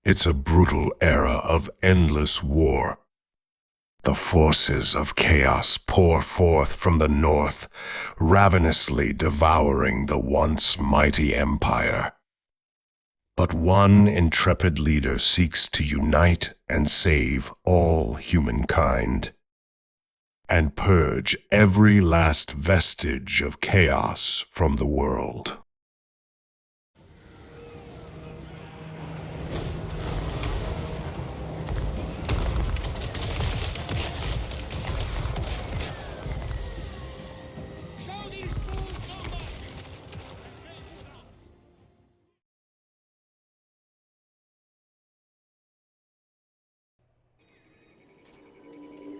It's a brutal era of endless war. The forces of chaos pour forth from the north, ravenously devouring the once mighty empire. But one intrepid leader seeks to unite and save all humankind, and purge every last vestige of chaos from the world.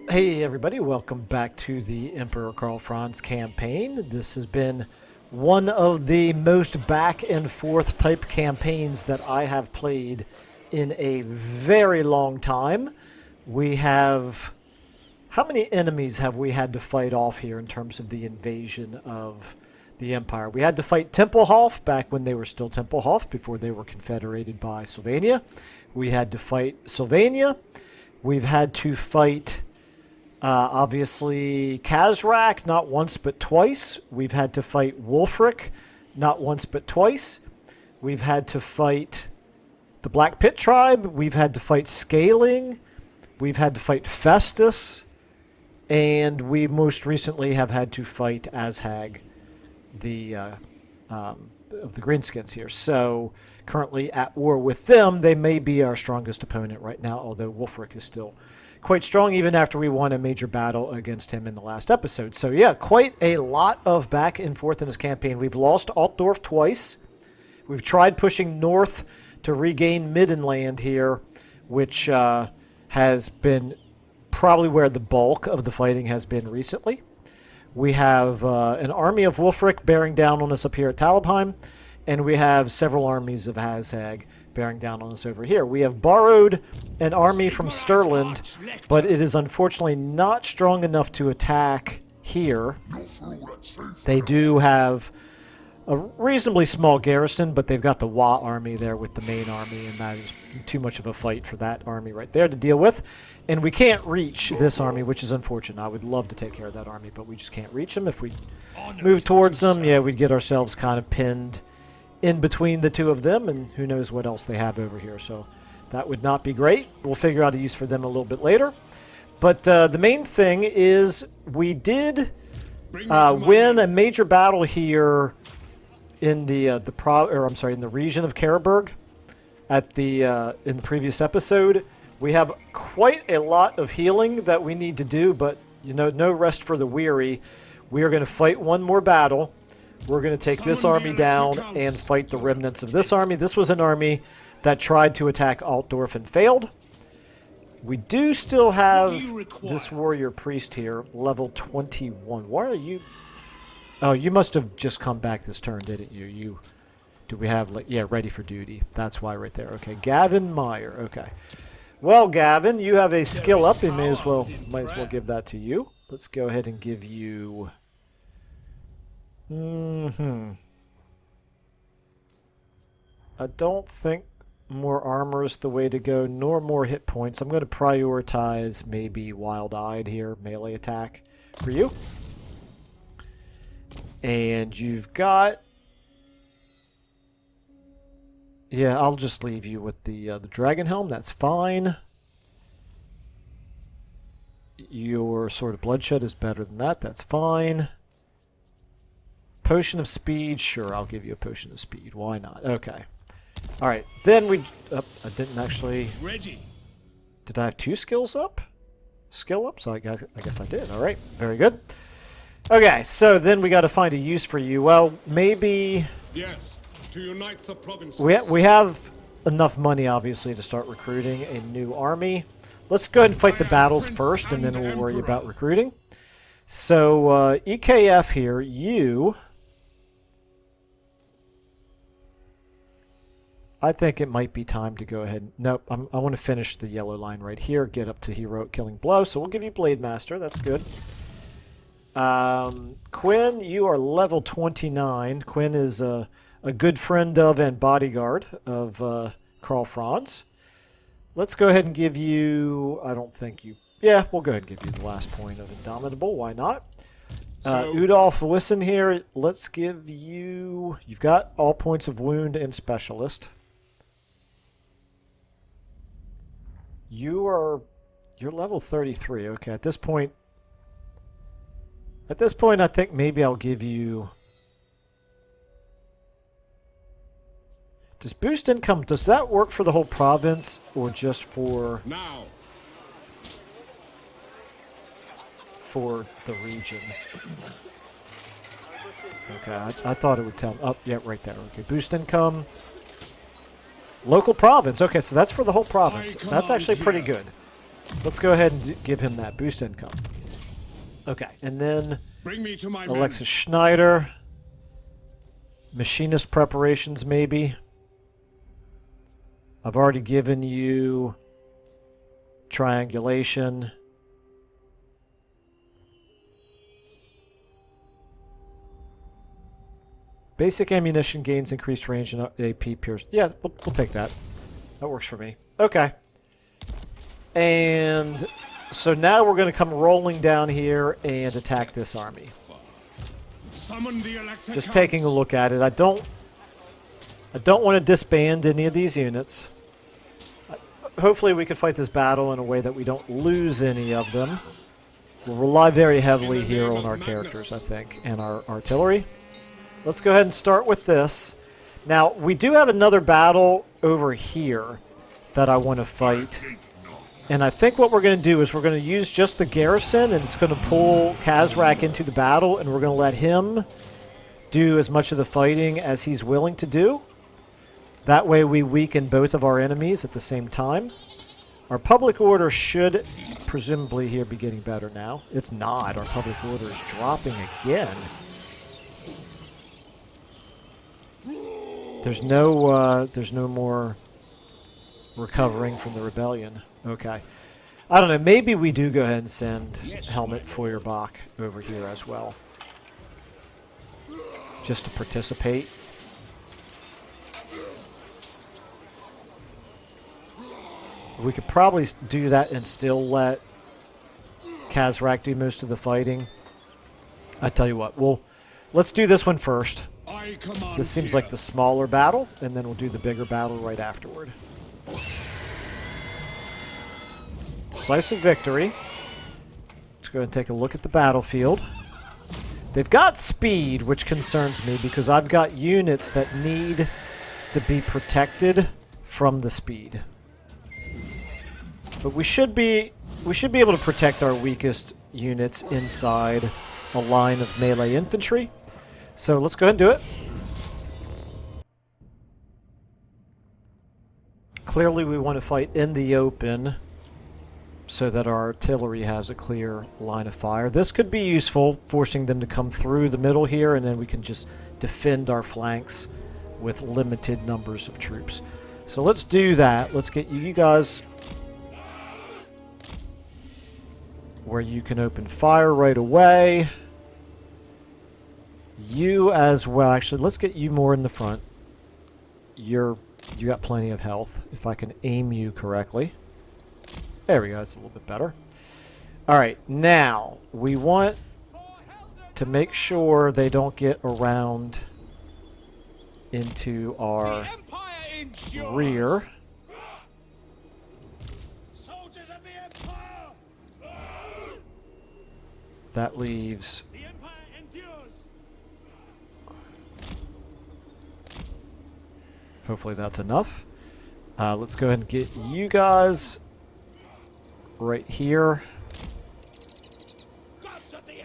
Hey everybody, welcome back to the Emperor Karl Franz campaign. This has been one of the most back and forth type campaigns that I have played in a very long time. We have... How many enemies have we had to fight off here in terms of the invasion of the Empire? We had to fight Tempelhof back when they were still Tempelhof, before they were confederated by Sylvania. We had to fight Sylvania. We've had to fight... obviously, Kazrak, not once but twice. We've had to fight Wulfric, not once but twice. We've had to fight the Black Pit Tribe. We've had to fight Scaling. We've had to fight Festus. And we most recently have had to fight Azhag, of the Greenskins here. So, currently at war with them. They may be our strongest opponent right now, although Wulfric is still quite strong, even after we won a major battle against him in the last episode. So yeah, quite a lot of back and forth in this campaign. We've lost Altdorf twice. We've tried pushing north to regain Middenland here, which has been probably where the bulk of the fighting has been recently. We have an army of Wulfric bearing down on us up here at Talabheim, and we have several armies of Azhag bearing down on us over here. We have borrowed an army from Stirland, but it is unfortunately not strong enough to attack here. They do have a reasonably small garrison, but they've got the Wa army there with the main army, and that is too much of a fight for that army right there to deal with. And we can't reach this army, which is unfortunate. I would love to take care of that army, but we just can't reach them. If we move towards them, yeah, we'd get ourselves kind of pinned in between the two of them, and who knows what else they have over here. So that would not be great. We'll figure out a use for them a little bit later. But the main thing is we did win a major battle here in the in the region of Karaberg at the in the previous episode. We have quite a lot of healing that we need to do, but you know, no rest for the weary. We are going to fight one more battle. We're going to take this army down and fight the remnants of this army. This was an army that tried to attack Altdorf and failed. We do still have this warrior priest here, level 21. Why are you... Oh, you must have just come back this turn, didn't you? Do we have, like, yeah, ready for duty. That's why right there. Okay, Gavin Meyer. Okay. Well, Gavin, you have a skill up. You might as well give that to you. Let's go ahead and give you... I don't think more armor is the way to go, nor more hit points. I'm going to prioritize maybe Wild-Eyed here, melee attack for you. And you've got... Yeah, I'll just leave you with the Dragon Helm. That's fine. Your Sword of Bloodshed is better than that. That's fine. Potion of Speed. Sure, I'll give you a Potion of Speed. Why not? Okay. Alright, then we... I didn't actually... Ready. Did I have two skills up? Skill up? So I guess I did. Alright, very good. Okay, so then we got to find a use for you. Well, maybe... Yes, to unite the provinces. We have enough money, obviously, to start recruiting a new army. Let's go ahead and fight the battles first, and then we'll worry about recruiting. So, EKF here, you... I think it might be time to go ahead. Nope, I want to finish the yellow line right here, get up to Heroic Killing Blow, so we'll give you Blade Master, that's good. Quinn, you are level 29. Quinn is a good friend of and bodyguard of Karl Franz. Let's go ahead and give you... I don't think you... Yeah, we'll go ahead and give you the last point of Indomitable. Why not? Udolf, listen here. Let's give you... You've got all points of wound and specialist. You're level 33. Okay, at this point... I think maybe I'll give you... Does boost income, does that work for the whole province or just for the region? Okay, I thought it would tell me. Oh, yeah, right there. Okay, boost income. Local province. Okay, so that's for the whole province. That's actually pretty good. Let's go ahead and give him that boost income. Okay, and then Bring me to my Alexis Schneider. Machinist preparations, maybe. I've already given you triangulation. Basic ammunition gains increased range and AP pierce. Yeah, we'll take that. That works for me. Okay. And so now we're going to come rolling down here and attack this army. Summon the Just taking a look at it. I don't want to disband any of these units. Hopefully we can fight this battle in a way that we don't lose any of them. We'll rely very heavily here on our characters, I think, and our artillery. Let's go ahead and start with this. Now, we do have another battle over here that I want to fight. And I think what we're going to do is we're going to use just the garrison, and it's going to pull Kazrak into the battle, and we're going to let him do as much of the fighting as he's willing to do. That way we weaken both of our enemies at the same time. Our public order should presumably here be getting better now. It's not. Our public order is dropping again. There's no more recovering from the rebellion. Okay. I don't know. Maybe we do go ahead and send Helmut Feuerbach over here as well. Just to participate. We could probably do that and still let Kazrak do most of the fighting. I tell you what, let's do this one first. This seems like the smaller battle, and then we'll do the bigger battle right afterward. Decisive victory. Let's go ahead and take a look at the battlefield. They've got speed, which concerns me because I've got units that need to be protected from the speed. But we should be able to protect our weakest units inside a line of melee infantry. So let's go ahead and do it. Clearly we want to fight in the open so that our artillery has a clear line of fire. This could be useful, forcing them to come through the middle here, and then we can just defend our flanks with limited numbers of troops. So let's do that. Let's get you guys where you can open fire right away. You as well. Actually, let's get you more in the front. You got plenty of health, if I can aim you correctly. There we go. That's a little bit better. All right, now we want to make sure they don't get around into our rear. That leaves... Hopefully that's enough. Let's go ahead and get you guys right here.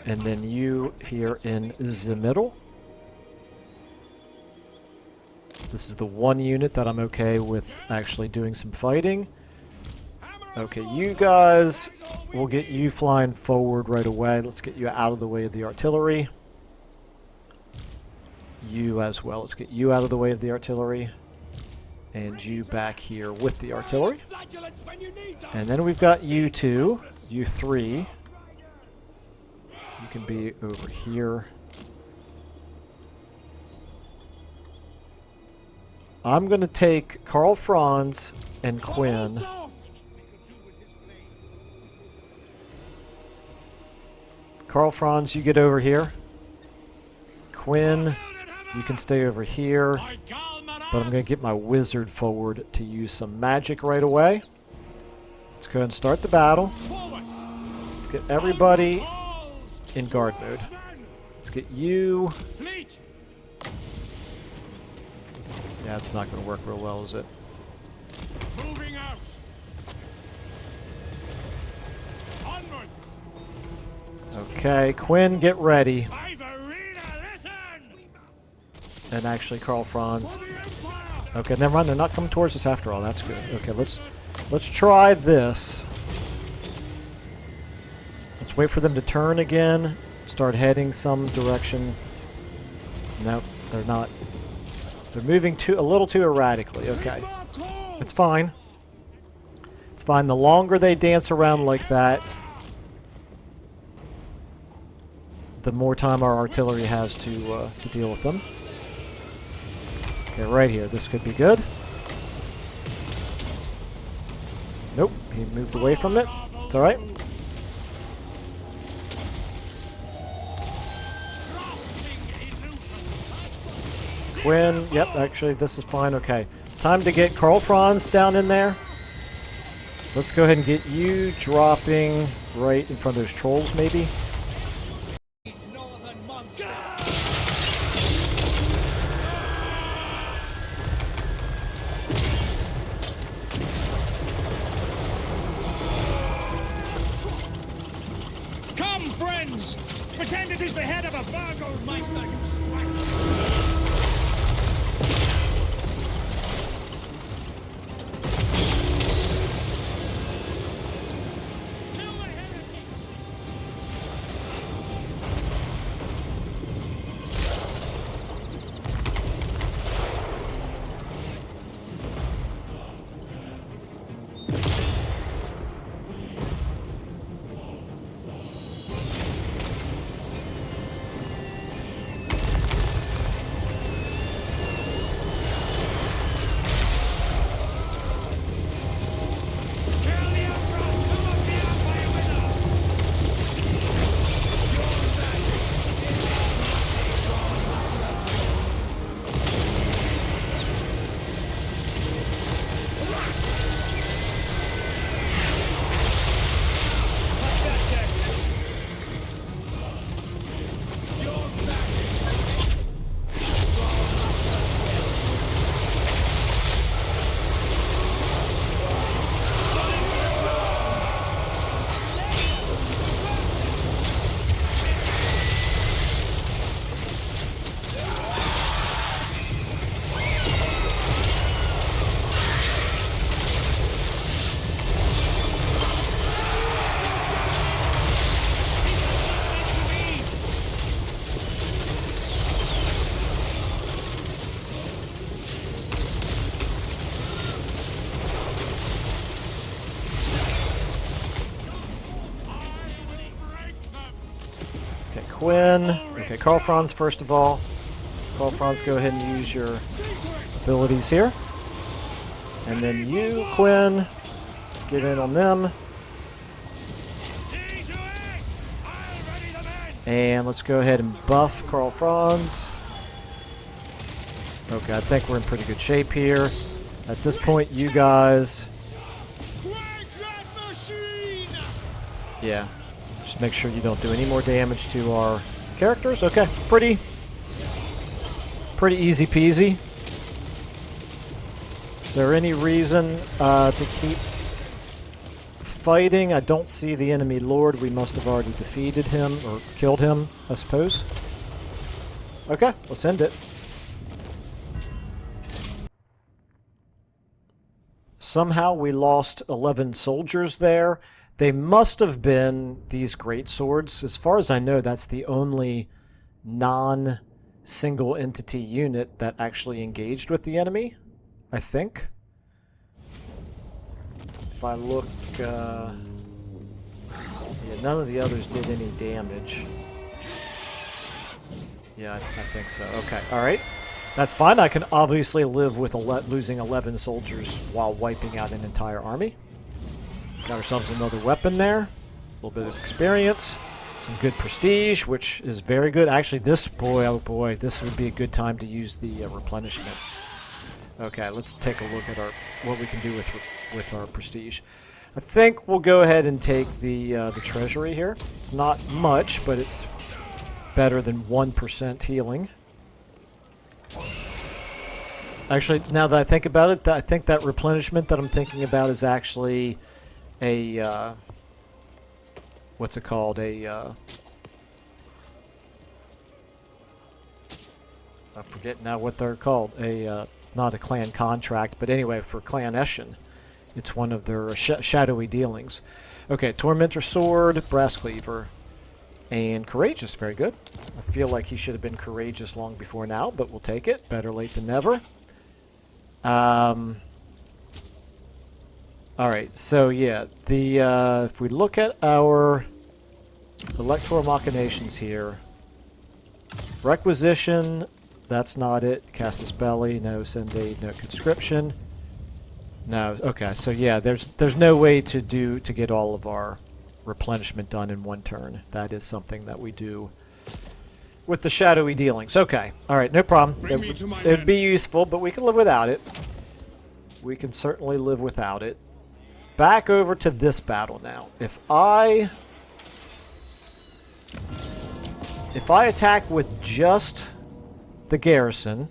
And then you here in the middle. This is the one unit that I'm okay with actually doing some fighting. Okay, you guys, we'll get you flying forward right away. Let's get you out of the way of the artillery. You as well. Let's get you out of the way of the artillery. And you back here with the artillery. And then we've got you two. You three. You can be over here. I'm going to take Karl, Franz, and Quinn Karl, Franz, you get over here. Quinn, you can stay over here. But I'm going to get my wizard forward to use some magic right away. Let's go ahead and start the battle. Let's get everybody in guard mode. Let's get you. Yeah, it's not going to work real well, is it? Moving out. Onwards. Okay, Quinn, get ready. I've arena, listen. And actually, Karl, Franz. For the Empire. Okay, never mind. They're not coming towards us after all. That's good. Okay, let's try this. Let's wait for them to turn again. Start heading some direction. Nope, they're not. They're moving a little too erratically. Okay, it's fine. It's fine. The longer they dance around like that, the more time our artillery has to deal with them. Okay, right here. This could be good. Nope, he moved away from it. It's alright. Quinn, yep, actually this is fine. Okay, time to get Karl, Franz down in there. Let's go ahead and get you dropping right in front of those trolls, maybe. Come, friends! Pretend it is the head of a Burgomeister, you swine! Quinn. Okay, Karl, Franz first of all. Karl, Franz, go ahead and use your abilities here. And then you, Quinn, get in on them. And let's go ahead and buff Karl, Franz. Okay, I think we're in pretty good shape here. At this point, you guys... Yeah. Just make sure you don't do any more damage to our characters. Okay, pretty easy peasy. Is there any reason to keep fighting? I don't see the enemy lord. We must have already defeated him or killed him, I suppose. Okay, let's end it. Somehow we lost 11 soldiers there. They must have been these great swords. As far as I know, that's the only non-single entity unit that actually engaged with the enemy, I think. If I look, yeah, none of the others did any damage. Yeah, I think so. Okay, alright. That's fine. I can obviously live with losing 11 soldiers while wiping out an entire army. Got ourselves another weapon there. A little bit of experience. Some good prestige, which is very good. Actually, this, boy, oh boy, this would be a good time to use the replenishment. Okay, let's take a look at what we can do with our prestige. I think we'll go ahead and take the treasury here. It's not much, but it's better than 1% healing. Actually, now that I think about it, I think that replenishment that I'm thinking about is actually a what's it called? I forget now what they're called. Not a clan contract, but anyway, for Clan Eshin. It's one of their shadowy dealings. Okay, Tormentor Sword, Brass Cleaver, and Courageous. Very good. I feel like he should have been Courageous long before now, but we'll take it. Better late than never. Alright, so yeah, if we look at our Electoral Machinations here, Requisition, that's not it. Casus Belli, no Send Aid, no Conscription. No, okay, so yeah, there's no way to get all of our replenishment done in one turn. That is something that we do with the shadowy dealings. Okay, alright, no problem. It'd be useful, but we can live without it. We can certainly live without it. Back over to this battle now. If I attack with just the garrison,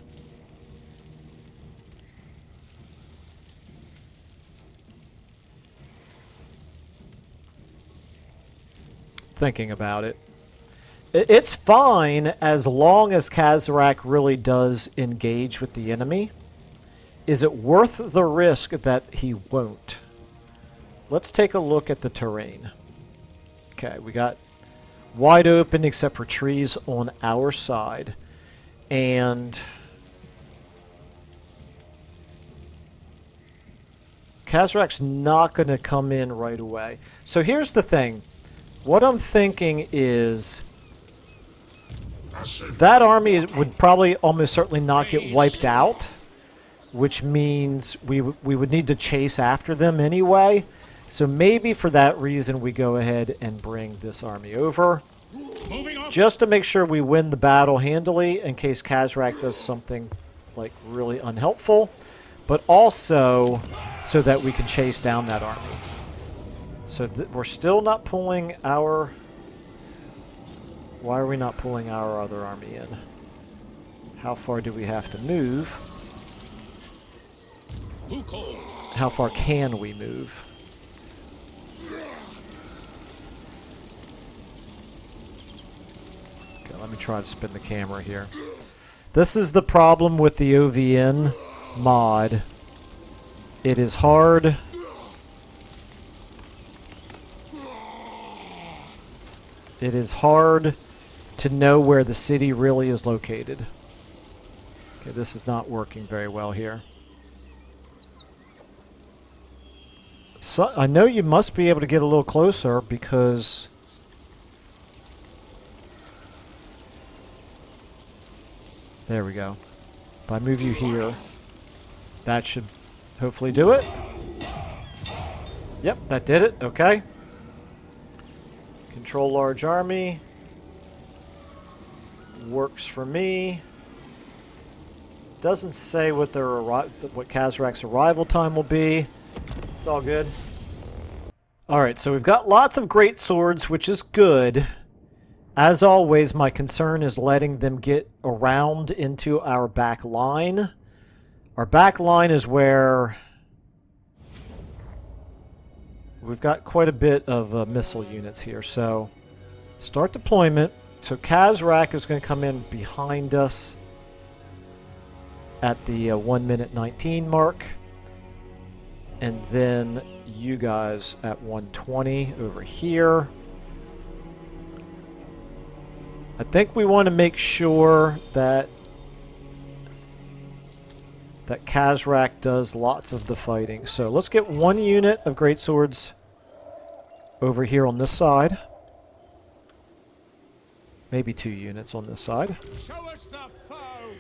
thinking about it, it's fine as long as Kazarak really does engage with the enemy. Is it worth the risk that he won't? Let's take a look at the terrain. Okay, we got wide open except for trees on our side. And Kazarak's not going to come in right away. So here's the thing. What I'm thinking is that army would probably almost certainly not get wiped out, which means we would need to chase after them anyway. So maybe for that reason we go ahead and bring this army over. Just to make sure we win the battle handily in case Kazarak does something like really unhelpful. But also so that we can chase down that army. So we're still not pulling our... Why are we not pulling our other army in? How far do we have to move? How far can we move? Okay, let me try to spin the camera here. This is the problem with the OvN mod. It is hard... It is hard to know where the city really is located. Okay, this is not working very well here. So, I know you must be able to get a little closer because... There we go. If I move you here, that should hopefully do it. Yep, that did it. Okay. Control large army. Works for me. Doesn't say what Kazarak's arrival time will be. It's all good. Alright, so we've got lots of great swords, which is good. As always, my concern is letting them get around into our back line. Our back line is where we've got quite a bit of missile units here. So, start deployment. So Kazarak is going to come in behind us at the 1 minute 19 mark. And then you guys at 120 over here. I think we want to make sure that Kazarak does lots of the fighting. So let's get 1 unit of greatswords over here on this side. Maybe 2 units on this side. Show us the foe.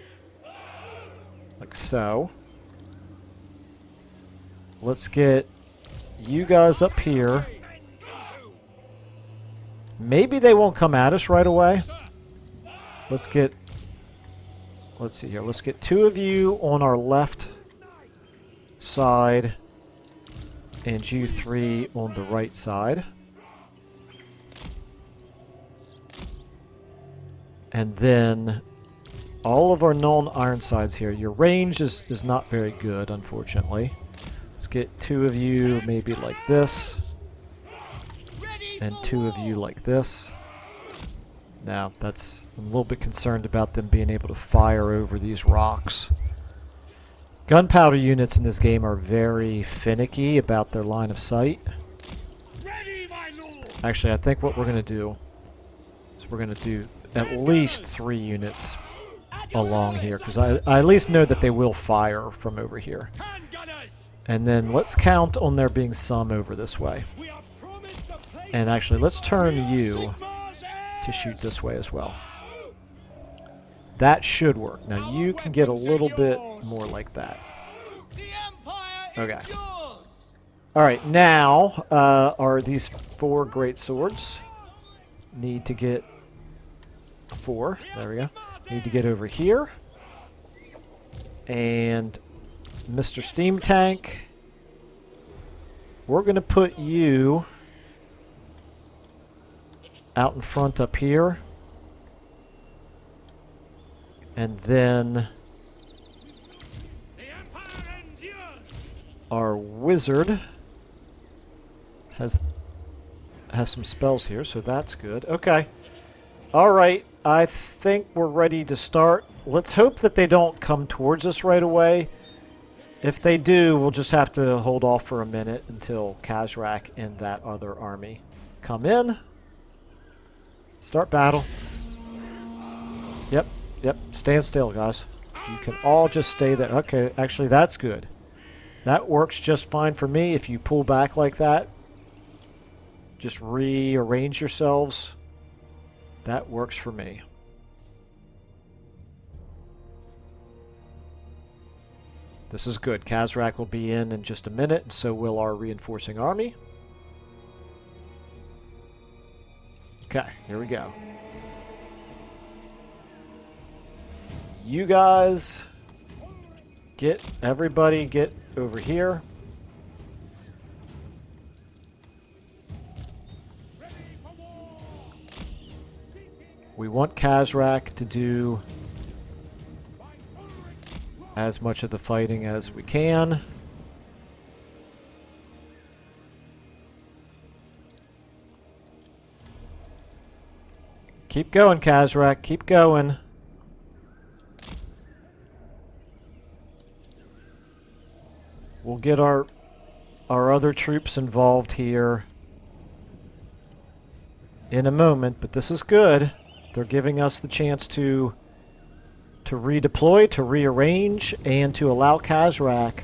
Like so. Let's get you guys up here. Maybe they won't come at us right away. Let's see here. Let's get 2 of you on our left side and you 3 on the right side. And then all of our known Ironsides here. Your range is not very good, unfortunately. Let's get 2 of you maybe like this. And 2 of you like this. Now, that's... I'm a little bit concerned about them being able to fire over these rocks. Gunpowder units in this game are very finicky about their line of sight. Actually, I think what we're going to do is we're going to do at least 3 units along here, because I at least know that they will fire from over here. And then let's count on there being some over this way. And actually, let's turn you to shoot this way as well. That should work. Now, you can get a little bit more like that. Okay. Alright, now, are these 4 great swords. Need to get 4. There we go. Need to get over here. And Mr. Steam Tank, we're going to put you out in front up here. And then our wizard has some spells here, so that's good. Okay. Alright, I think we're ready to start. Let's hope that they don't come towards us right away. If they do, we'll just have to hold off for a minute until Khazrak and that other army come in. Start battle. Yep, yep. Stand still, guys. You can all just stay there. Okay, actually, that's good. That works just fine for me. If you pull back like that, just rearrange yourselves. That works for me. This is good. Khazrak will be in just a minute, and so will our reinforcing army. Okay, here we go. You guys everybody get over here. We want Khazrak to do as much of the fighting as we can. Keep going, Khazrak. Keep going. We'll get our other troops involved here in a moment, but this is good. They're giving us the chance to redeploy, to rearrange, and to allow Khazrak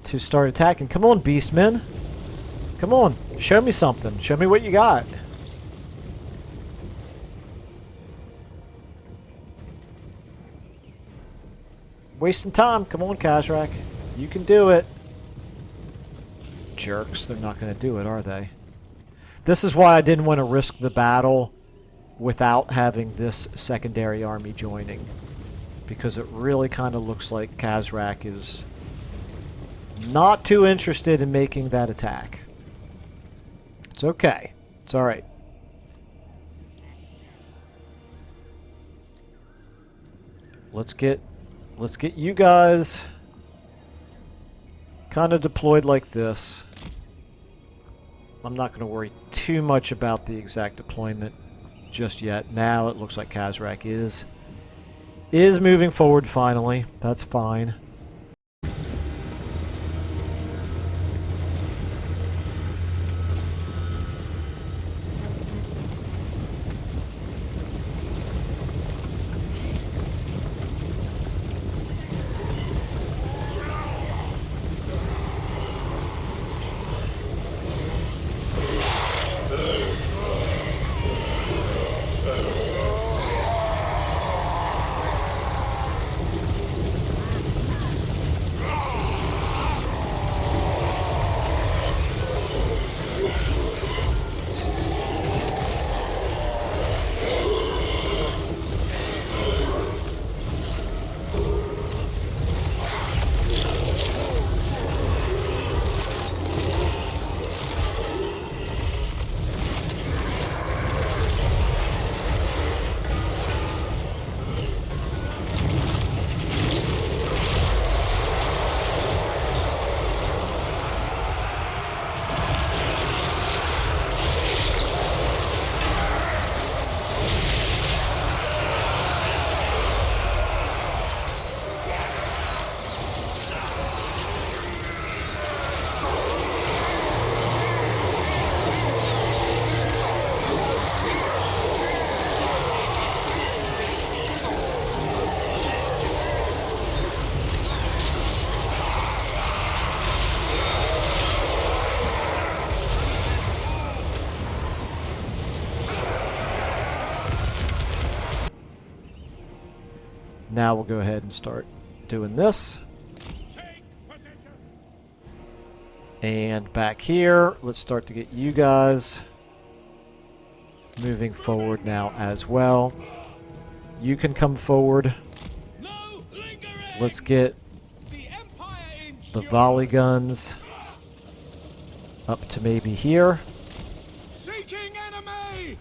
to start attacking. Come on, Beastmen. Come on. Show me something. Show me what you got. Wasting time. Come on, Khazrak. You can do it. Jerks. They're not going to do it, are they? This is why I didn't want to risk the battle without having this secondary army joining. Because it really kind of looks like Khazrak is not too interested in making that attack. It's okay. It's alright. Let's get you guys kind of deployed like this. I'm not going to worry too much about the exact deployment just yet. Now it looks like Khazrak is moving forward finally. That's fine. Now we'll go ahead and start doing this. And back here, let's start to get you guys moving forward now as well. You can come forward. Let's get the volley guns up to maybe here.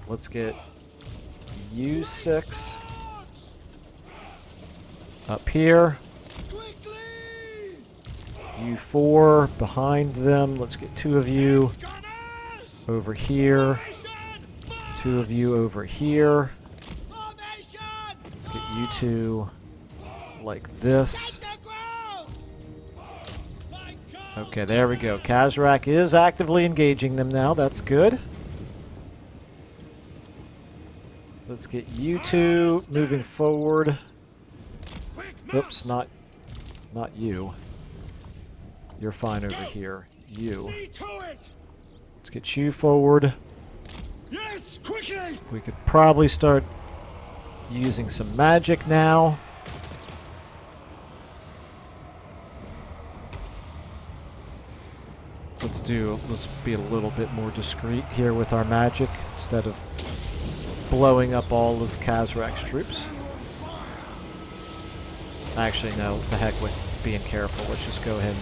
Let's get you 6 up here. You 4 behind them. Let's get 2 of you over here. 2 of you over here. Let's get you 2 like this. Okay, there we go. Kazrak is actively engaging them now. That's good. Let's get you 2 moving forward. Oops, not you. You're fine over here. You. Let's get you forward. Yes, quickly. We could probably start using some magic now. Let's be a little bit more discreet here with our magic instead of blowing up all of Kazrak's troops. Actually, no, the heck with being careful. Let's just go ahead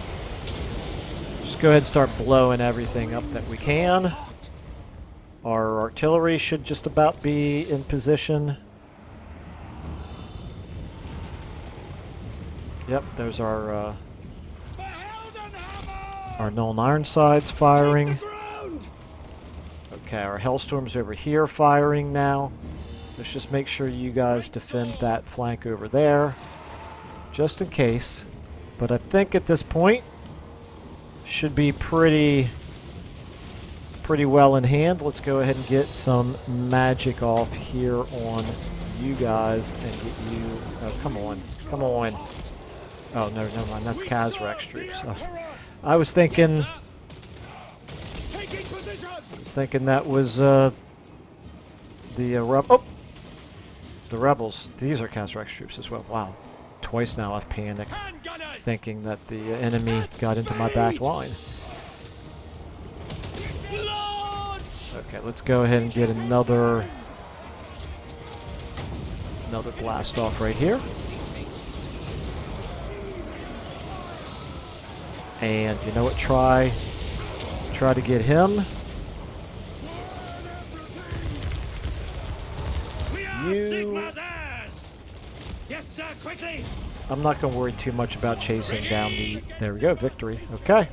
and start blowing everything up that we can. Our artillery should just about be in position. Yep, there's our Null Ironsides firing. Okay, our Hellstorm's over here firing now. Let's just make sure you guys defend that flank over there, just in case. But I think at this point, should be pretty well in hand. Let's go ahead and get some magic off here on you guys and get you... Oh, come on. Come on. Oh, no, never mind. That's Kazrak's troops. I was thinking that was the rebels. These are Kazrak's troops as well. Wow. Twice now I've panicked, thinking that the enemy got into my back line. Okay, let's go ahead and get another blast off right here. And you know what? Try to get him. You. Yes, sir, quickly. I'm not going to worry too much about chasing down the... There we go, victory. Okay.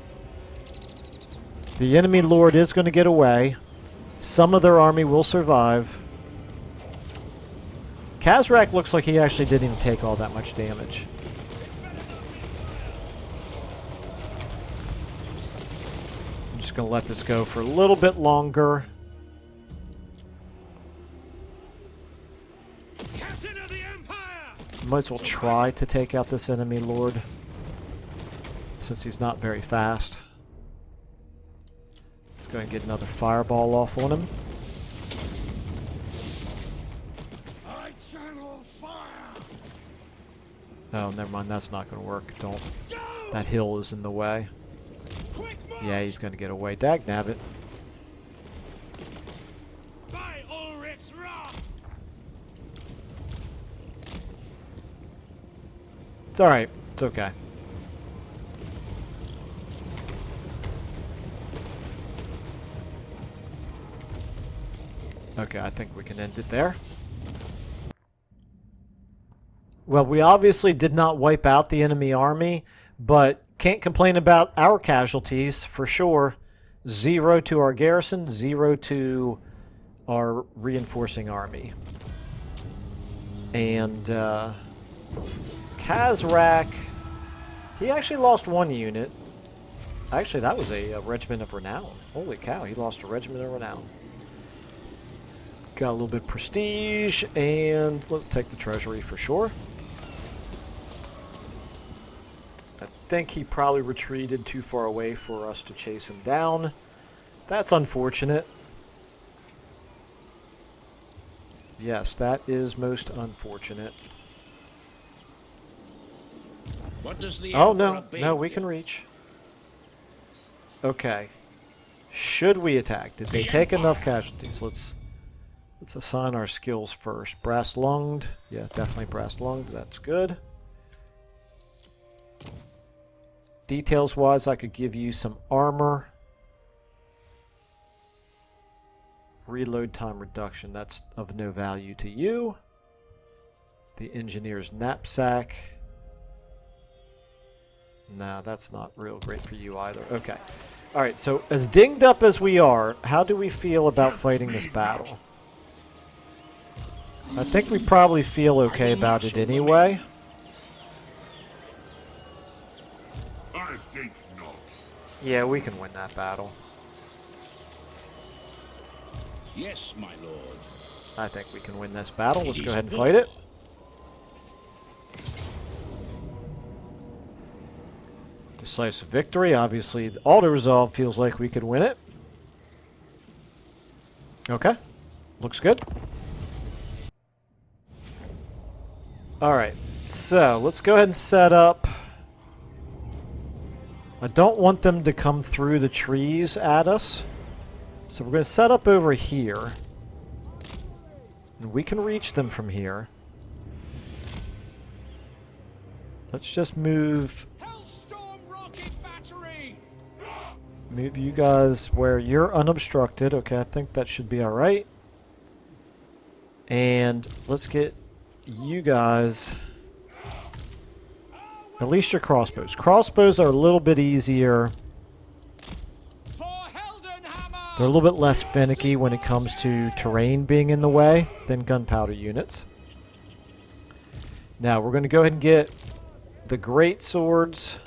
The enemy lord is going to get away. Some of their army will survive. Kazrak looks like he actually didn't even take all that much damage. I'm just going to let this go for a little bit longer. Might as well try to take out this enemy lord, since he's not very fast. Let's go and get another fireball off on him. I channel fire. Oh, never mind. That's not going to work. Don't. That hill is in the way. Yeah, he's going to get away. Dagnabbit. It's alright. It's okay. Okay, I think we can end it there. Well, we obviously did not wipe out the enemy army, but can't complain about our casualties for sure. 0 to our garrison, 0 to our reinforcing army. And, Kazrak, he actually lost 1 unit. Actually, that was a regiment of renown. Holy cow, he lost a regiment of renown. Got a little bit of prestige, and let's take the treasury for sure. I think he probably retreated too far away for us to chase him down. That's unfortunate. Yes, that is most unfortunate. What does the Oh, Emperor no. bid No, we you? can reach. Okay. Should we attack? Did they take enough casualties? Let's assign our skills first. Brass lunged. Yeah, definitely brass lunged. That's good. Details wise, I could give you some armor. Reload time reduction. That's of no value to you. The engineer's knapsack. No, that's not real great for you either. Okay. Alright, so as dinged up as we are, how do we feel about fighting this battle? I think we probably feel okay about it anyway. I think not. Yeah, we can win that battle. Yes, my lord. I think we can win this battle. Let's It go is ahead and war. fight it. Decisive victory. Obviously, the auto-resolve feels like we could win it. Okay. Looks good. Alright. So, let's go ahead and set up. I don't want them to come through the trees at us. So we're going to set up over here. And we can reach them from here. Let's just move you guys where you're unobstructed. Okay, I think that should be alright. And let's get you guys... At least your crossbows. Crossbows are a little bit easier. They're a little bit less finicky when it comes to terrain being in the way than gunpowder units. Now, we're going to go ahead and get the great swords.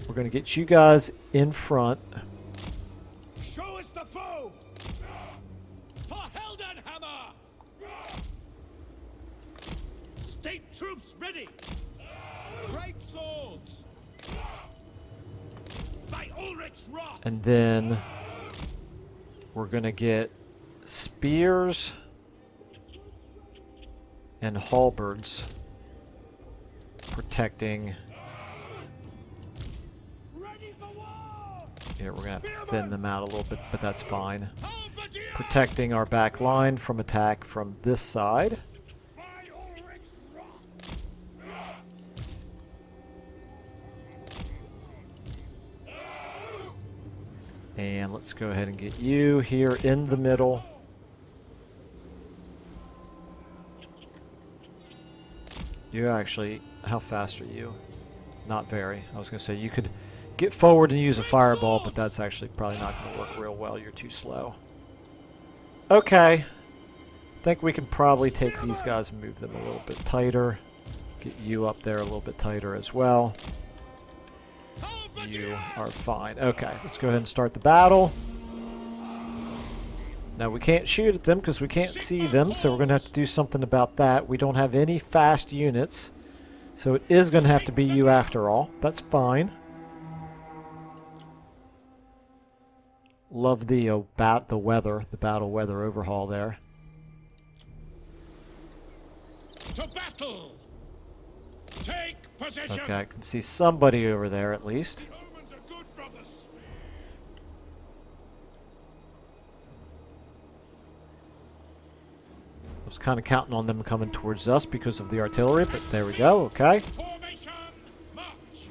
We're going to get you guys in front. Show us the foe! For Heldenhammer! State troops ready! Great swords! By Ulrich's wrath! And then we're going to get spears and halberds protecting. Here, we're going to have to thin them out a little bit, but that's fine. Protecting our back line from attack from this side. And let's go ahead and get you here in the middle. You actually, how fast are you? Not very. I was going to say you could get forward and use a fireball, but that's actually probably not going to work real well. You're too slow. Okay. I think we can probably take these guys and move them a little bit tighter. Get you up there a little bit tighter as well. You are fine. Okay, let's go ahead and start the battle. Now, we can't shoot at them because we can't see them, so we're going to have to do something about that. We don't have any fast units, so it is going to have to be you after all. That's fine. Love the battle weather overhaul there. To battle! Take possession! Okay, I can see somebody over there at least. Romans are good brothers. I was kind of counting on them coming towards us because of the artillery, but there we go. Okay. Formation, march!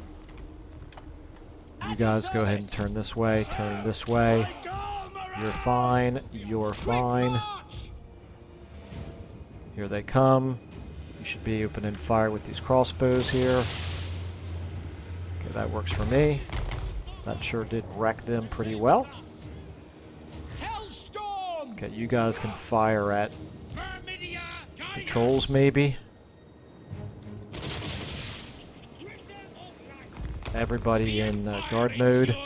You guys go ahead and turn this way, turn this way. You're fine. You're fine. Here they come. You should be opening fire with these crossbows here. Okay, that works for me. That sure did wreck them pretty well. Okay, you guys can fire at the trolls, maybe. Everybody in guard mode.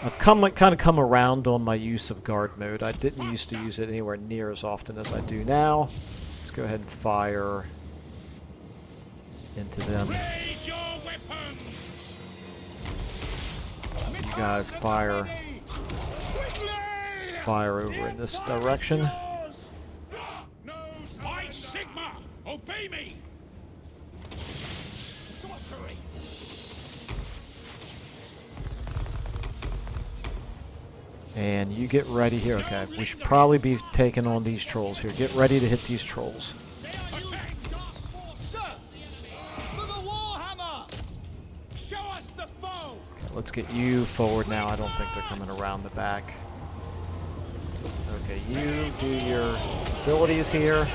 I've kind of come around on my use of guard mode. I didn't used to use it anywhere near as often as I do now. Let's go ahead and fire into them. Raise your weapons! You guys fire over in this direction. By Sigma, obey me! And you get ready here. Okay, we should probably be taking on these trolls here. Get ready to hit these trolls. For the Warhammer! Show us the foe! Okay, let's get you forward now. I don't think they're coming around the back. Okay, you do your abilities here.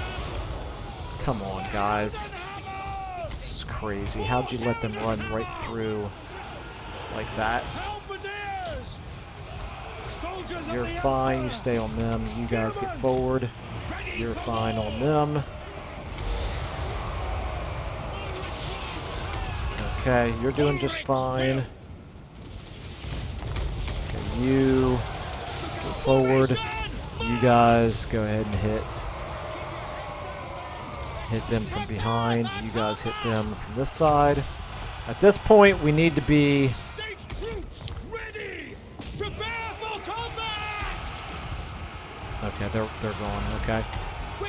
Come on, guys. This is crazy. How'd you let them run right through like that? You're fine. You stay on them. You guys get forward. You're fine on them. Okay, you're doing just fine. Okay, you go forward. You guys go ahead and hit them from behind. You guys hit them from this side. At this point, we need to be... Okay, they're going. Okay.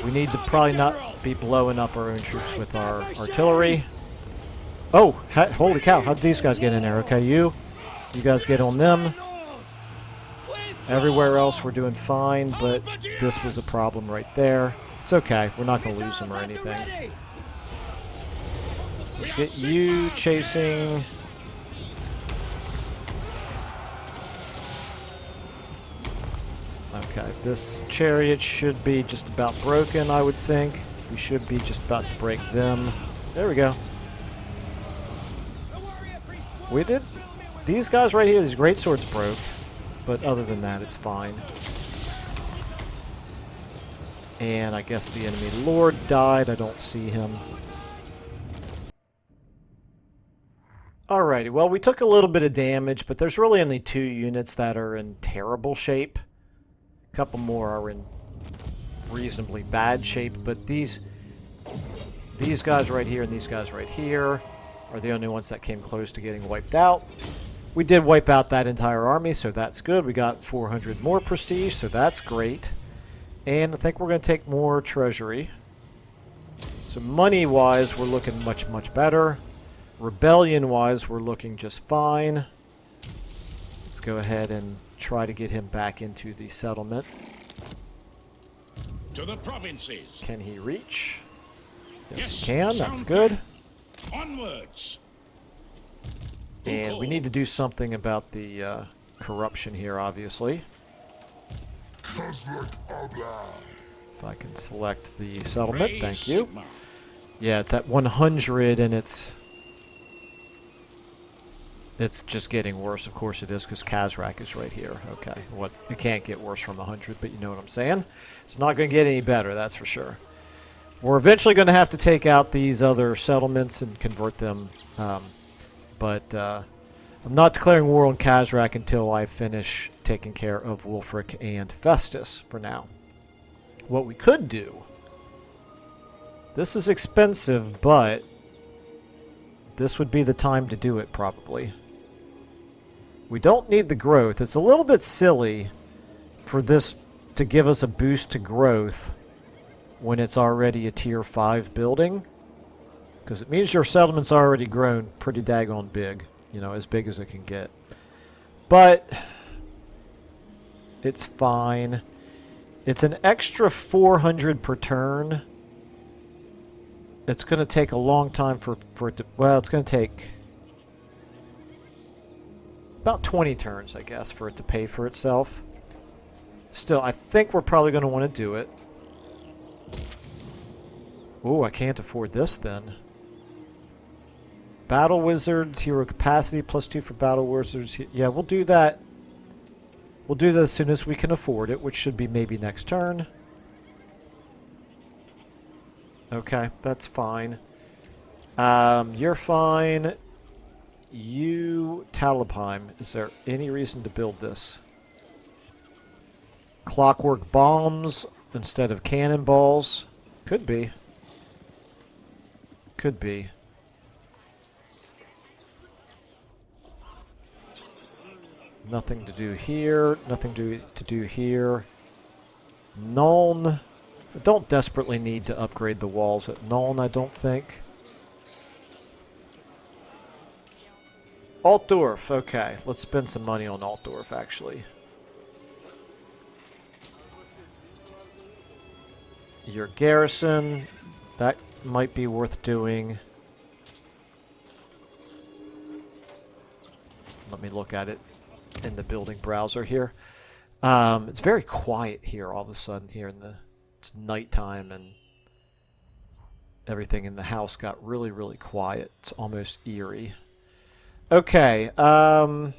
We need to probably not be blowing up our own troops with our artillery. Oh, holy cow. How did these guys get in there? Okay, you guys get on them. Everywhere else we're doing fine, but this was a problem right there. It's okay. We're not going to lose them or anything. Let's get you chasing. Okay, this chariot should be just about broken, I would think. We should be just about to break them. There we go. We did. These guys right here, these great swords broke. But other than that, it's fine. And I guess the enemy lord died. I don't see him. Alrighty, well, we took a little bit of damage, but there's really only 2 units that are in terrible shape. A couple more are in reasonably bad shape, but these guys right here and these guys right here are the only ones that came close to getting wiped out. We did wipe out that entire army, so that's good. We got 400 more prestige, so that's great. And I think we're going to take more treasury. So money-wise, we're looking much, much better. Rebellion-wise, we're looking just fine. Let's go ahead and try to get him back into the settlement. To the provinces. Can he reach? Yes, he can. That's good. Onwards. And we need to do something about the corruption here, obviously. If I can select the settlement, thank you. Yeah, it's at 100, and it's just getting worse. Of course it is, because Kazrak is right here. Okay, it can't get worse from 100, but you know what I'm saying. It's not going to get any better, that's for sure. We're eventually going to have to take out these other settlements and convert them. But I'm not declaring war on Kazrak until I finish taking care of Wulfric and Festus for now. What we could do... This is expensive, but this would be the time to do it, probably. We don't need the growth. It's a little bit silly for this to give us a boost to growth when it's already a tier 5 building. Because it means your settlement's already grown pretty daggone big. You know, as big as it can get. But it's fine. It's an extra 400 per turn. It's going to take a long time for it to... Well, it's going to take about 20 turns, I guess, for it to pay for itself. Still, I think we're probably going to want to do it. Ooh, I can't afford this then. Battle Wizards, hero capacity, +2 for Battle Wizards. Yeah, we'll do that. We'll do that as soon as we can afford it, which should be maybe next turn. Okay, that's fine. You're fine. You, Talabheim, is there any reason to build this? Clockwork bombs instead of cannonballs? Could be. Could be. Nothing to do here. Nothing to do here. Nuln. I don't desperately need to upgrade the walls at Nuln, I don't think. Altdorf. Okay, let's spend some money on Altdorf, actually. your garrison. That might be worth doing. Let me look at it in the building browser here. It's very quiet here all of a sudden here it's nighttime and everything in the house got really, really quiet. It's almost eerie. Okay, no,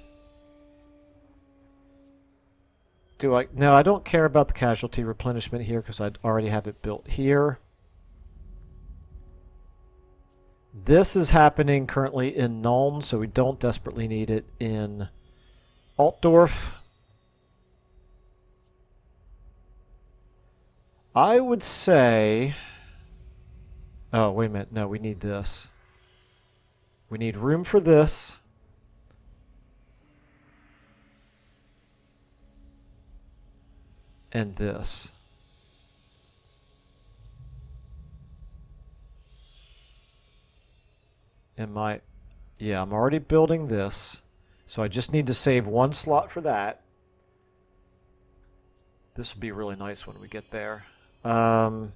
I don't care about the casualty replenishment here because I already have it built here. This is happening currently in Nuln, so we don't desperately need it in Altdorf. I would say... Oh, wait a minute. No, we need this. We need room for this. And this. Yeah, I'm already building this. So I just need to save one slot for that. This will be really nice when we get there. So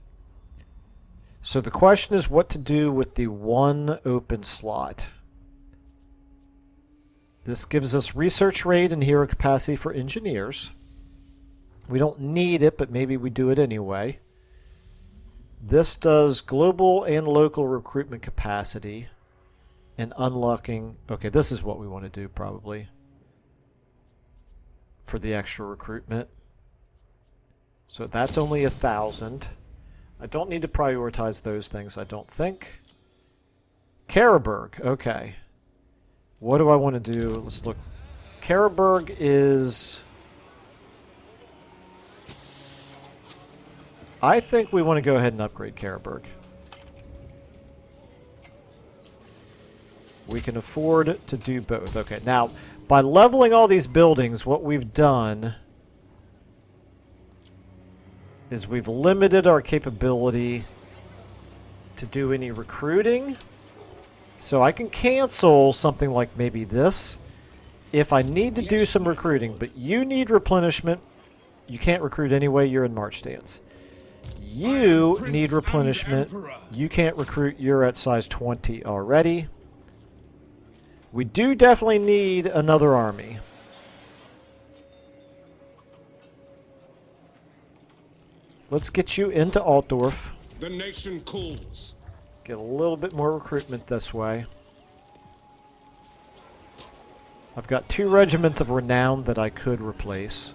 the question is what to do with the one open slot. This gives us research rate and hero capacity for engineers. We don't need it, but maybe we do it anyway. This does global and local recruitment capacity and unlocking. Okay, this is what we want to do probably for the extra recruitment. So that's only 1,000. I don't need to prioritize those things, I don't think. Karaberg, okay. What do I want to do? Let's look. Karaberg is... I think we want to go ahead and upgrade Karaberg. We can afford to do both. Okay, now, by leveling all these buildings, what we've done is we've limited our capability to do any recruiting. So I can cancel something like maybe this if I need to do some recruiting, but you need replenishment. You can't recruit anyway, you're in March stance. You need replenishment. You can't recruit, you're at size 20 already. We do definitely need another army. Let's get you into Altdorf. The nation calls. Get a little bit more recruitment this way. I've got 2 regiments of renown that I could replace.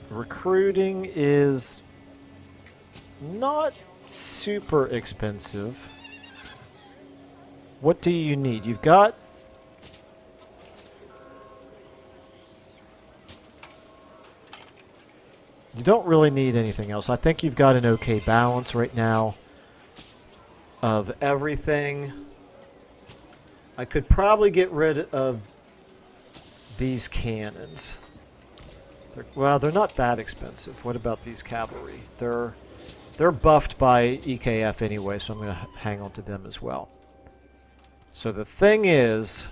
Recruiting is not super expensive. What do you need? You've got... You don't really need anything else. I think you've got an okay balance right now of everything. I could probably get rid of these cannons. Well, they're not that expensive. What about these cavalry? They're buffed by EKF anyway, so I'm going to hang on to them as well. So the thing is,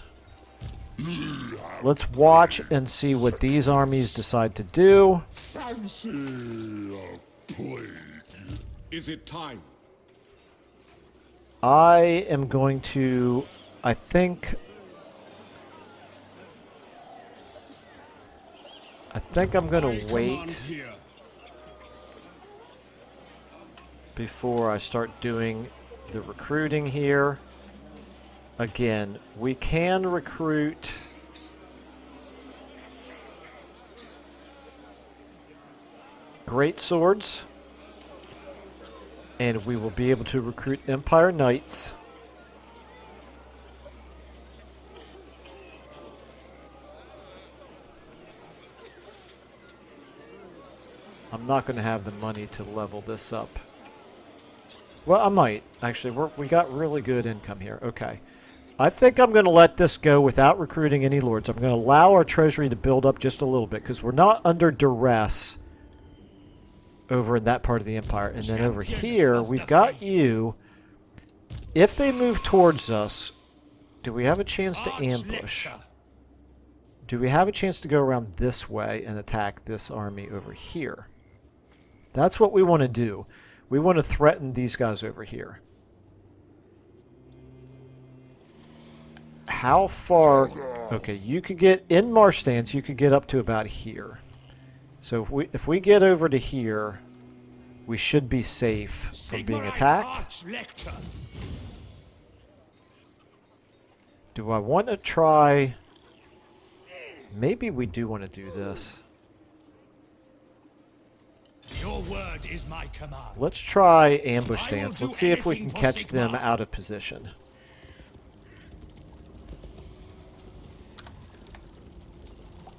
let's watch and see what these armies decide to do. Fancy a plague. Is it time? I am going to, I think I'm going to wait before I start doing the recruiting here. Again, we can recruit great swords, and we will be able to recruit Empire Knights. I'm not going to have the money to level this up. Well, I might. Actually, we got really good income here. Okay. I think I'm going to let this go without recruiting any lords. I'm going to allow our treasury to build up just a little bit because we're not under duress over in that part of the empire. And then over here, we've got you. If they move towards us, do we have a chance to ambush? do we have a chance to go around this way and attack this army over here? That's what we want to do. We want to threaten these guys over here. How far... Okay, you could get... In march stance, you could get up to about here. So if we get over to here, we should be safe from being attacked. Do I want to try... Maybe we do want to do this. Your word is my command. Let's try ambush stance. Let's see if we can catch them out of position.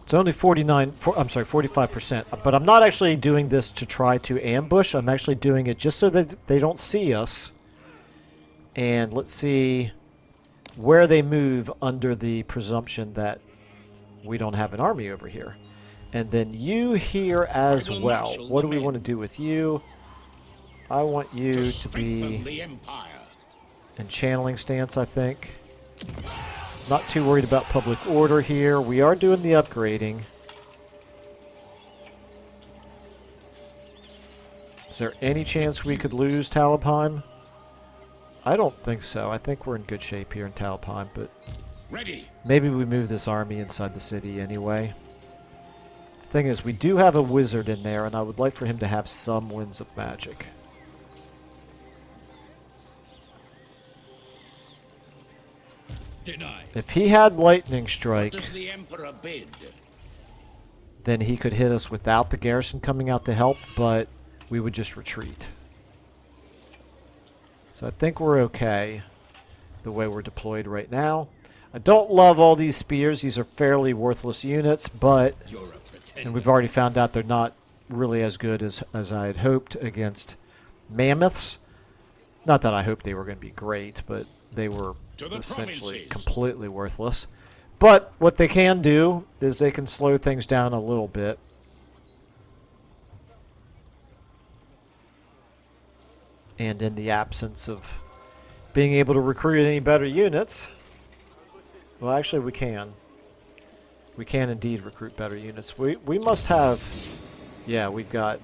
It's only 45%, but I'm not actually doing this to try to ambush. I'm actually doing it just so that they don't see us. And let's see where they move under the presumption that we don't have an army over here. And then you here as well. What do we want to do with you? I want you to be in channeling stance, I think. Not too worried about public order here. We are doing the upgrading. Is there any chance we could lose Talabheim? I don't think so. I think we're in good shape here in Talabheim, but maybe we move this army inside the city anyway. The thing is, we do have a wizard in there, and I would like for him to have some winds of magic. Denied. If he had lightning strike, What does the Emperor bid? then he could hit us without the garrison coming out to help, but we would just retreat. So I think we're okay the way we're deployed right now. I don't love all these spears. These are fairly worthless units, but... And we've already found out they're not really as good as I had hoped against mammoths. Not that I hoped they were going to be great, but they were essentially completely worthless. But what they can do is they can slow things down a little bit. And in the absence of being able to recruit any better units... Well, actually, we can. We can indeed recruit better units. We must have... Yeah, we've got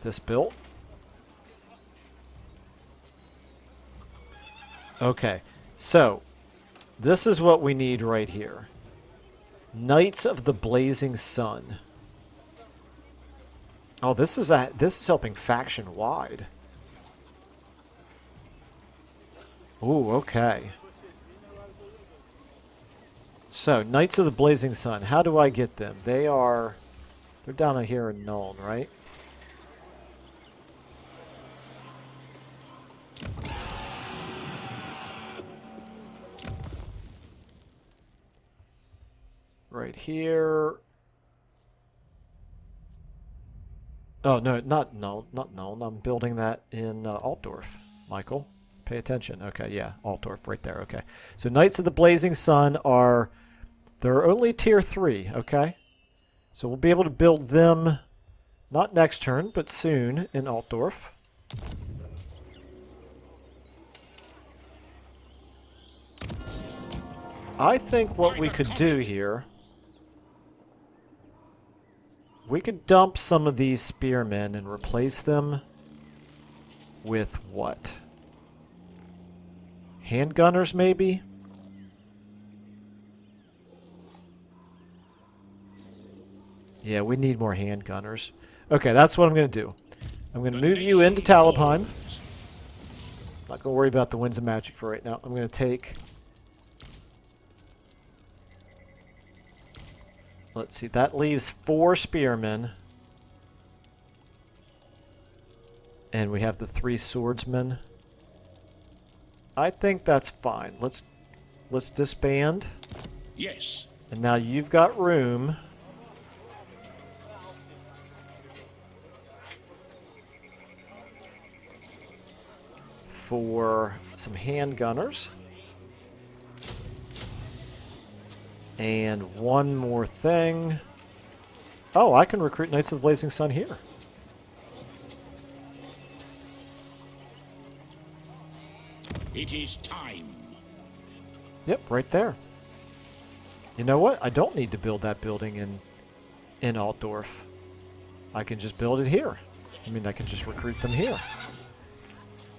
this built. Okay, so this is what we need right here. Knights of the Blazing Sun. Oh, this is helping faction wide. Ooh, okay. So, Knights of the Blazing Sun. How do I get them? They're down here in Nuln, right? Right here. Oh, no, not Nuln. I'm building that in Altdorf, Michael. Pay attention. Okay, yeah, Altdorf right there. Okay. So Knights of the Blazing Sun are... They're only tier 3, okay? So we'll be able to build them, not next turn, but soon in Altdorf. I think what we could do here... We could dump some of these spearmen and replace them with what? Handgunners, maybe? Yeah, we need more handgunners. Okay, that's what I'm going to do. I'm going to move you into Talabheim. Not going to worry about the Winds of Magic for right now. I'm going to take... Let's see, that leaves 4 spearmen. And we have the 3 swordsmen. I think that's fine. Let's disband. Yes. And now you've got room for some handgunners. And one more thing. Oh, I can recruit Knights of the Blazing Sun here. It is time. Yep, right there. You know what? I don't need to build that building in Altdorf. I can just build it here. I mean, I can just recruit them here.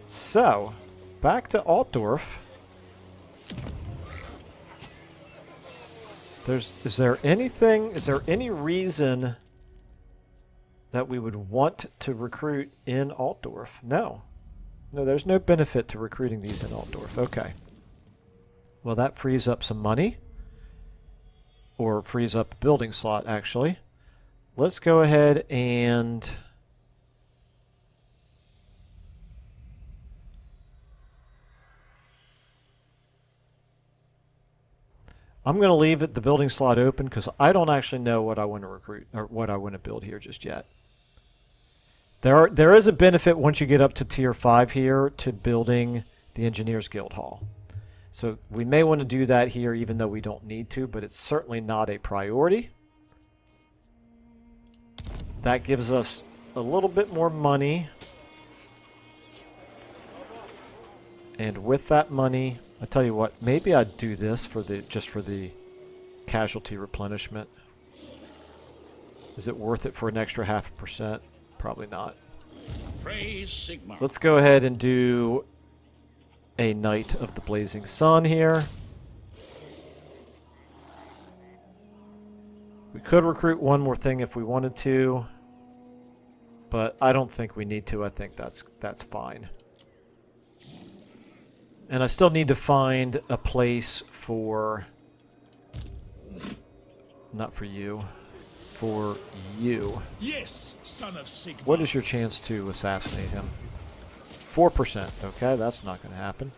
So, back to Altdorf. Is there any reason that we would want to recruit in Altdorf? No. No, there's no benefit to recruiting these in Altdorf. Okay. Well, that frees up some money. Or frees up a building slot, actually. Let's go ahead and... I'm going to leave the building slot open because I don't actually know what I want to recruit or what I want to build here just yet. There is a benefit once you get up to tier 5 here to building the Engineers Guild Hall. So we may want to do that here even though we don't need to, but it's certainly not a priority. That gives us a little bit more money. And with that money, I tell you what, maybe I'd do this for just for the casualty replenishment. Is it worth it for an extra 0.5%? Probably not. Praise Sigma. Let's go ahead and do a Knight of the Blazing Sun here. We could recruit one more thing if we wanted to, but I don't think we need to. I think that's fine. And I still need to find a place for... Not for you. For you. Yes, son of Sigma. What is your chance to assassinate him? 4%. Okay, that's not going to happen.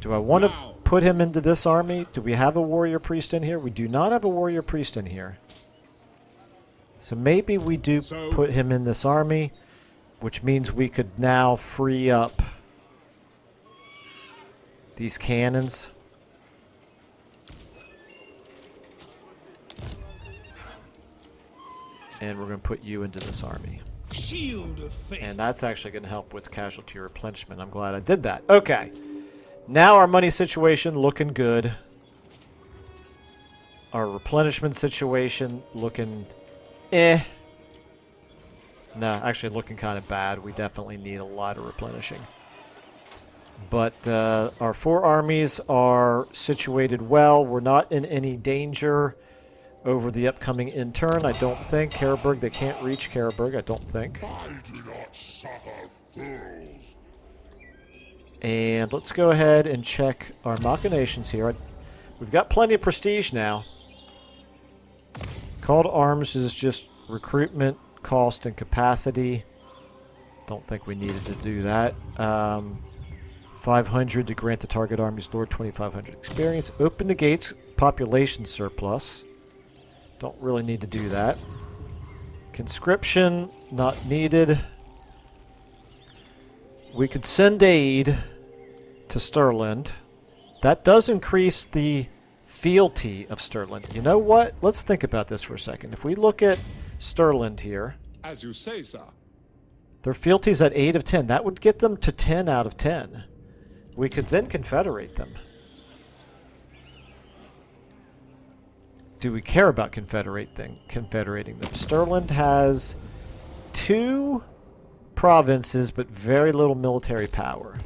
Do I want to put him into this army? Do we have a warrior priest in here? We do not have a warrior priest in here. So maybe we do put him in this army, which means we could now free up these cannons. And we're going to put you into this army. Shield of faith. And that's actually going to help with casualty replenishment. I'm glad I did that. Okay. Now our money situation looking good. Our replenishment situation looking eh. No, actually looking kind of bad. We definitely need a lot of replenishing. But our 4 armies are situated well. We're not in any danger over the upcoming intern, I don't think. Karabberg, they can't reach Karabberg, I don't think. I do not suffer fools. And let's go ahead and check our machinations here. We've got plenty of prestige now. Call to arms is just recruitment, cost, and capacity. Don't think we needed to do that. 500 to grant the target army's lord 2,500 experience. Open the gates, population surplus. Don't really need to do that. Conscription, not needed. We could send aid to Stirland. That does increase the fealty of Stirland. You know what? Let's think about this for a second. If we look at Stirland here, As you say, sir. their fealty's at 8 of 10. That would get them to 10 out of 10. We could then confederate them. Do we care about confederating them? Stirland has 2 provinces, but very little military power.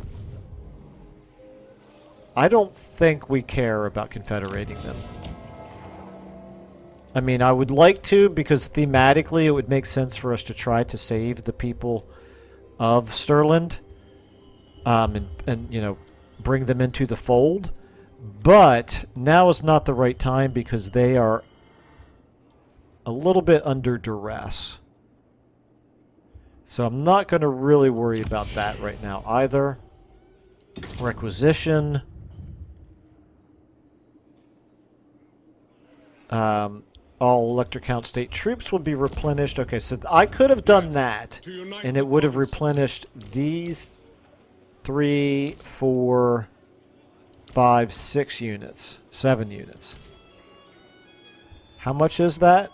I don't think we care about confederating them. I mean, I would like to, because thematically it would make sense for us to try to save the people of Stirland, and you know, bring them into the fold. But now is not the right time because they are a little bit under duress. So I'm not going to really worry about that right now either. Requisition. All Elector Count state troops will be replenished. Okay, so I could have done that, and it would have replenished these 3, 4, 5, 6 units. 7 units. How much is that?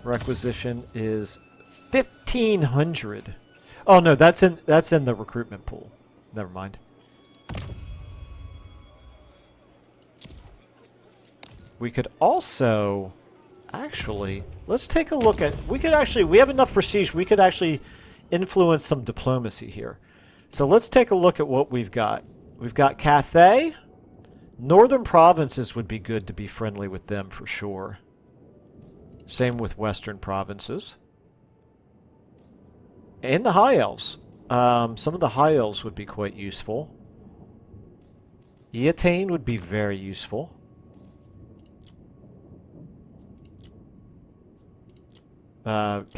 Requisition is 1,500. Oh no, that's in the recruitment pool. Never mind. We could also... Actually, let's take a look at... We have enough prestige. We could actually influence some diplomacy here. So let's take a look at what we've got. We've got Cathay. Northern provinces would be good to be friendly with them for sure. Same with western provinces. And the High Elves. Some of the High Elves would be quite useful. Eatane would be very useful. Not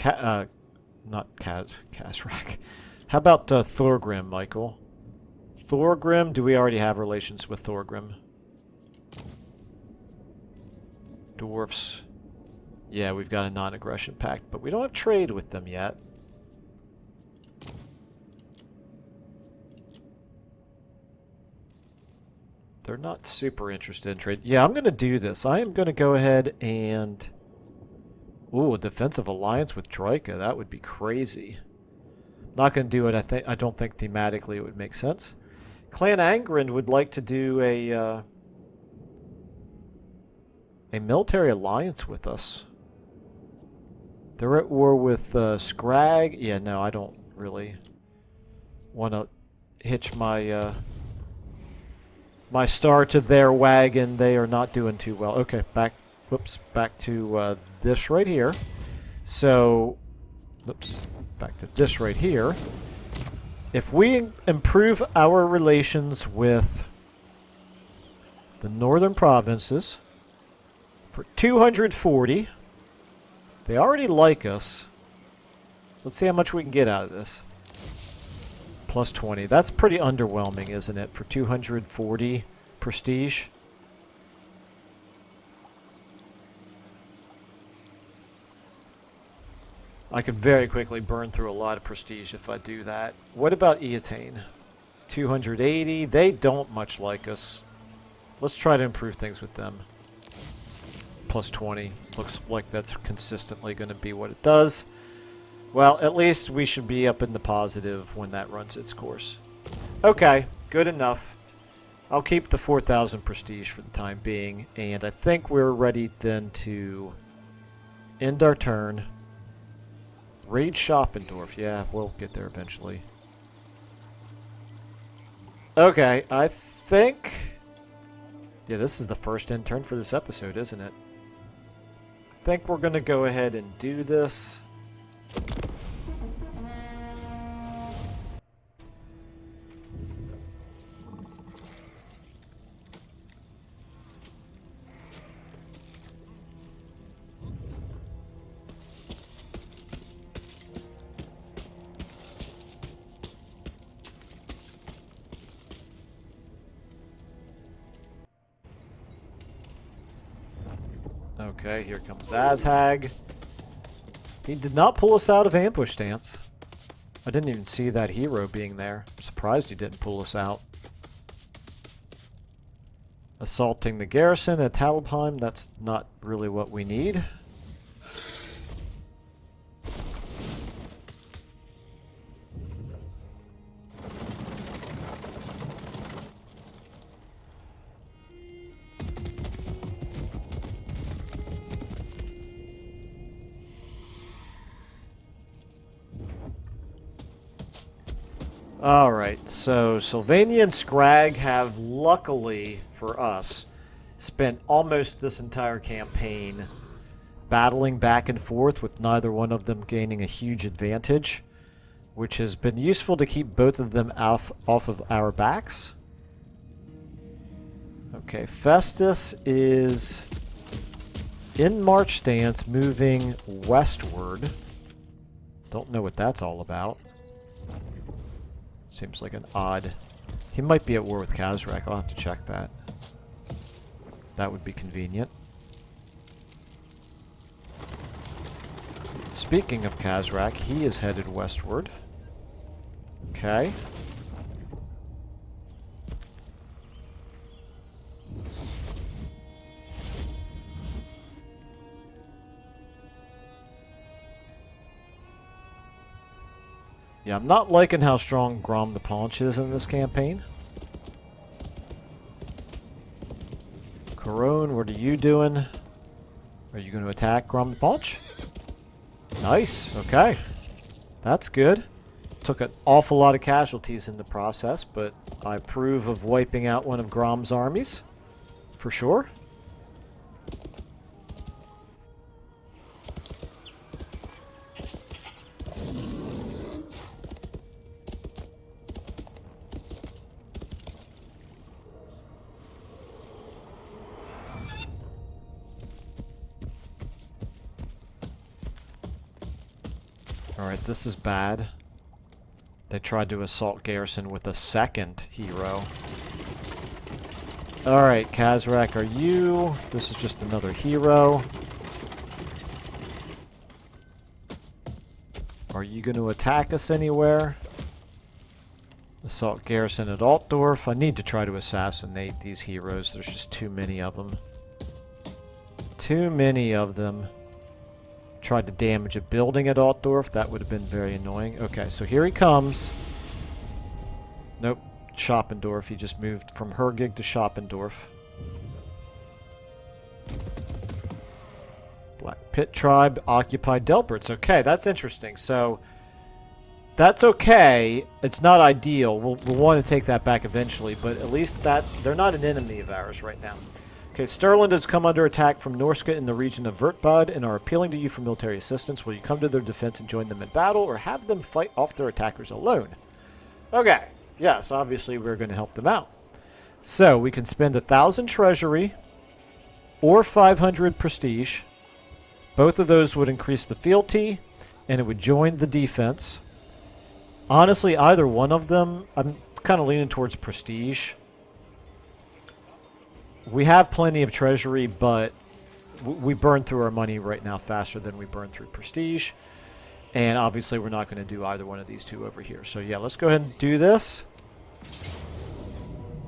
Kazrak. How about Thorgrim, Michael? Thorgrim, do we already have relations with Thorgrim? Dwarfs. Yeah, we've got a non-aggression pact, but we don't have trade with them yet. They're not super interested in trade. Yeah, I'm going to do this. I am going to go ahead and... Ooh, a defensive alliance with Troika. That would be crazy. Not going to do it. I don't think thematically it would make sense. Clan Angren would like to do a military alliance with us. They're at war with Scrag. Yeah, no, I don't really want to hitch my my star to their wagon. They are not doing too well. Okay, back to this right here. So, oops, back to this right here. If we improve our relations with the northern provinces for 240, they already like us. Let's see how much we can get out of this. Plus 20. That's pretty underwhelming, isn't it, for 240 prestige? I could very quickly burn through a lot of prestige if I do that. What about Eatane? 280. They don't much like us. Let's try to improve things with them. Plus 20. Looks like that's consistently going to be what it does. Well, at least we should be up in the positive when that runs its course. Okay, good enough. I'll keep the 4,000 prestige for the time being, and I think we're ready then to end our turn. Raid Schoppendorf. Yeah, we'll get there eventually. Okay, I think... Yeah, this is the first end turn for this episode, isn't it? I think we're going to go ahead and do this. Okay, here comes Azhag. He did not pull us out of ambush stance. I didn't even see that hero being there. I'm surprised he didn't pull us out. Assaulting the garrison at Talabheim, that's not really what we need. Alright, so Sylvania and Scrag have, luckily for us, spent almost this entire campaign battling back and forth with neither one of them gaining a huge advantage, which has been useful to keep both of them off of our backs. Okay, Festus is in march stance, moving westward. Don't know what that's all about. Seems like an odd... He might be at war with Kazrak. I'll have to check that. That would be convenient. Speaking of Kazrak, he is headed westward. Okay. Yeah, I'm not liking how strong Grom the Paunch is in this campaign. Barone, what are you doing? Are you going to attack Grom the Paunch? Nice. Okay. That's good. Took an awful lot of casualties in the process, but I approve of wiping out one of Grom's armies. For sure. Alright, this is bad. They tried to assault Garrison with a second hero. Alright, Kazrak, are you... This is just another hero. Are you going to attack us anywhere? Assault Garrison at Altdorf. I need to try to assassinate these heroes. There's just too many of them. Too many of them. Tried to damage a building at Altdorf. That would have been very annoying. Okay, so here he comes. Nope. Schoppendorf. He just moved from Hergig to Schoppendorf. Black Pit Tribe occupied Delberts. Okay, that's interesting. So, that's okay. It's not ideal. We'll want to take that back eventually, but at least that they're not an enemy of ours right now. Okay, Stirland has come under attack from Norsca in the region of Vertbud and are appealing to you for military assistance. Will you come to their defense and join them in battle, or have them fight off their attackers alone? Okay, yes, obviously we're going to help them out. So, we can spend 1,000 treasury or 500 prestige. Both of those would increase the fealty, and it would join the defense. Honestly, either one of them, I'm kind of leaning towards prestige. We have plenty of treasury, but we burn through our money right now faster than we burn through prestige. And obviously we're not going to do either one of these two over here. So yeah, let's go ahead and do this.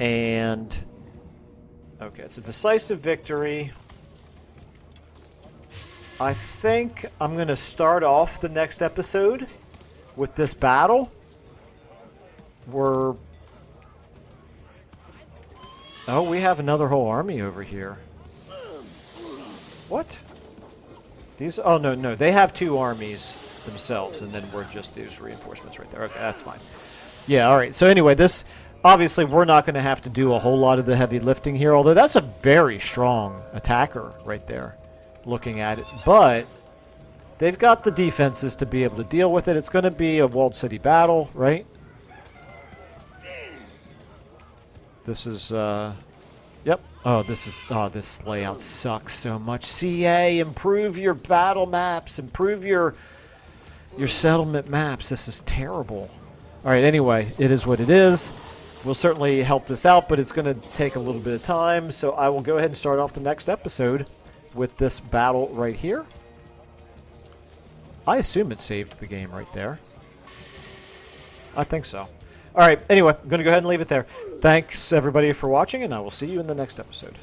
And... okay, it's a decisive victory. I think I'm going to start off the next episode with this battle. Oh, we have another whole army over here. What? These? Oh, no. They have two armies themselves, and then we're just these reinforcements right there. Okay, that's fine. Yeah, alright. So anyway, this... obviously, we're not going to have to do a whole lot of the heavy lifting here, although that's a very strong attacker right there, looking at it. But they've got the defenses to be able to deal with it. It's going to be a walled city battle, right? This is, yep. Oh, this layout sucks so much. CA, improve your battle maps. Improve your settlement maps. This is terrible. Alright, anyway, it is what it is. We'll certainly help this out, but it's going to take a little bit of time. So I will go ahead and start off the next episode with this battle right here. I assume it saved the game right there. I think so. Alright, anyway, I'm going to go ahead and leave it there. Thanks, everybody, for watching, and I will see you in the next episode.